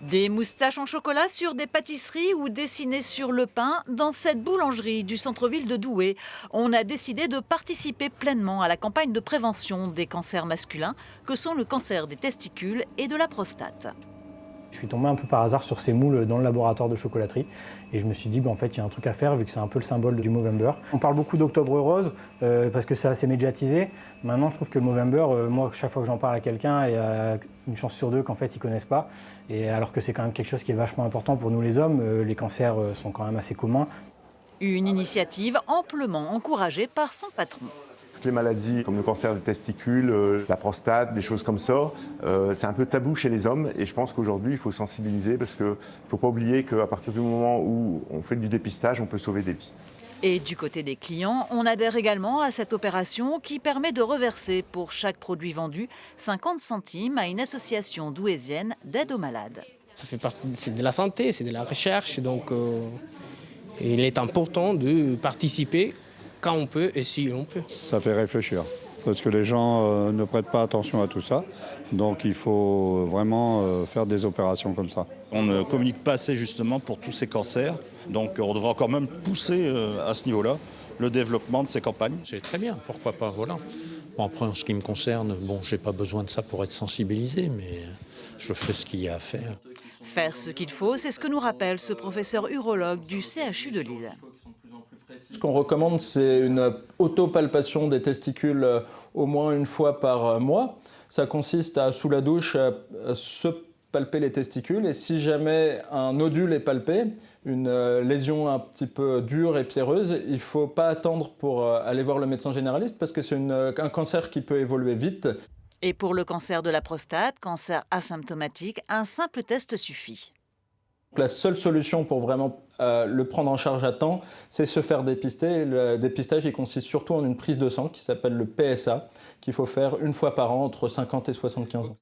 Des moustaches en chocolat sur des pâtisseries ou dessinées sur le pain, dans cette boulangerie du centre-ville de Douai, on a décidé de participer pleinement à la campagne de prévention des cancers masculins, que sont le cancer des testicules et de la prostate. Je suis tombé un peu par hasard sur ces moules dans le laboratoire de chocolaterie et je me suis dit, en fait, il y a un truc à faire vu que c'est un peu le symbole du Movember. On parle beaucoup d'Octobre Rose parce que c'est assez médiatisé. Maintenant, je trouve que le Movember, moi, chaque fois que j'en parle à quelqu'un, il y a une chance sur deux qu'en fait, ils ne connaissent pas. Et alors que c'est quand même quelque chose qui est vachement important pour nous les hommes, les cancers sont quand même assez communs. Une initiative amplement encouragée par son patron. Les maladies comme le cancer des testicules, la prostate, des choses comme ça, c'est un peu tabou chez les hommes et je pense qu'aujourd'hui il faut sensibiliser parce qu'il ne faut pas oublier qu'à partir du moment où on fait du dépistage, on peut sauver des vies. Et du côté des clients, on adhère également à cette opération qui permet de reverser pour chaque produit vendu 50 centimes à une association douaisienne d'aide aux malades. Ça fait partie de la santé, c'est de la recherche, donc il est important de participer quand on peut et si on peut. Ça fait réfléchir, parce que les gens ne prêtent pas attention à tout ça, donc il faut vraiment faire des opérations comme ça. On ne communique pas assez justement pour tous ces cancers, donc on devrait encore même pousser à ce niveau-là le développement de ces campagnes. C'est très bien, pourquoi pas, voilà. Bon, après, en ce qui me concerne, j'ai pas besoin de ça pour être sensibilisé, mais je fais ce qu'il y a à faire. Faire ce qu'il faut, c'est ce que nous rappelle ce professeur urologue du CHU de Lille. Ce qu'on recommande, c'est une autopalpation des testicules au moins une fois par mois. Ça consiste à, sous la douche, à se palper les testicules. Et si jamais un nodule est palpé, une lésion un petit peu dure et pierreuse, il ne faut pas attendre pour aller voir le médecin généraliste parce que c'est un cancer qui peut évoluer vite. Et pour le cancer de la prostate, cancer asymptomatique, un simple test suffit. La seule solution pour vraiment le prendre en charge à temps, c'est se faire dépister. Le dépistage il consiste surtout en une prise de sang qui s'appelle le PSA, qu'il faut faire une fois par an entre 50 et 75 ans.